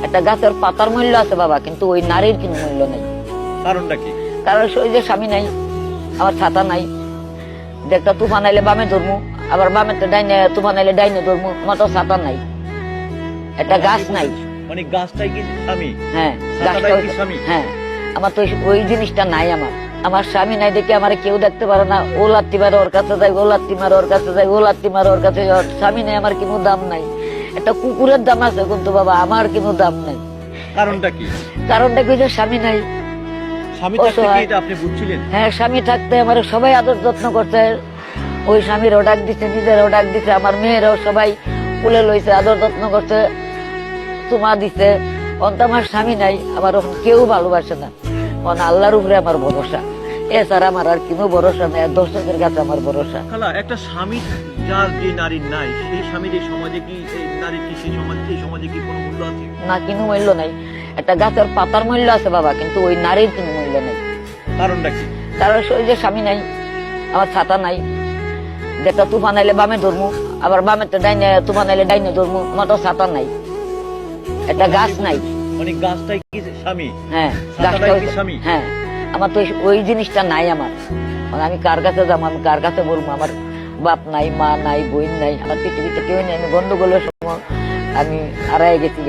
একটা গাছের পাতার মূল্য আছে বাবা, কিন্তু ওই নারীর কোনো মূল্য নেই। কারণটা কি? কারণ ওই যে স্বামী নাই, আমার ছাতা নাই, একটা তুফান আইলে বামে ধরমু, আবার বামে ডাইনে তুফান আইলে ডাইনে ধরমু, আমার তো ছাতা নাই, একটা গাছ নাই। মানে গাছটাই কি স্বামী? হ্যাঁ, ছাতাটাই কি স্বামী? হ্যাঁ, আমার তো ওই জিনিসটা নাই। আমার স্বামী নাই দেখে আমার কেউ দেখতে পারে না। ও লাত্তি মারে ওর কাছে যাই, ও লাত্তি মারে ওর কাছে যাই, ও লাত্তি মারে ওর কাছে যাই। স্বামী নাই, আমার কোনো দাম নাই। একটা কুকুরের দাম আছে, কিন্তু বাবা আমার কোনো দাম নাই। কারণটা কি? কারণটা কি যে স্বামী নাই। স্বামী থাকতে কি এটা আপনি বুঝছিলেন? হ্যাঁ, স্বামী থাকতে আমার সবাই আদর যত্ন করছে। ওই স্বামীরও ডাক দিচ্ছে, নিজেরও ডাক দিচ্ছে, আমার মেয়েরাও সবাই কুলে লইছে, আদর যত্ন করছে, চুমা দিছে। অন্ত আমার স্বামী নাই, আমার কেউ ভালোবাসে না। আল্লাহর উপরে আমার ভরসা, এছাড়া আমার আর কোনো ভরসা নেই। দর্শকের কাছে আমার ভরসা। খালা, একটা স্বামী যার যে নারীর নাই, সেই স্বামীর এই সমাজে কি, এই নারীর কি সেই সমাজে কি কোনো মূল্য আছে? না, কোনো মূল্য নাই। একটা গাছের পাতার মূল্য আছে বাবা, কিন্তু ওই নারীর কোনো মূল্য নেই। কারণটা কি? কারণ ওই যে স্বামী নাই, আমার ছাতা নাই, একটা তুফান আইলে বামে ধরমু, আবার বামে ডাইনে তুফান আইলে ডাইনে ধরমু, আমার তো ছাতা নাই, একটা গাছ নাই। মানে গাছটাই কি স্বামী? হ্যাঁ, ছাতাটাই কি স্বামী? হ্যাঁ, আমার তো ওই জিনিসটা নাই। মানে আমি কার কাছে যাবো, আমি কার কাছে বলবো? আমার বাপ নাই, মা নাই, বোন নাই, আমার পৃথিবীতে কেউ নেই। আমি গন্ডগোলের সময় আমি হারাই গেছি।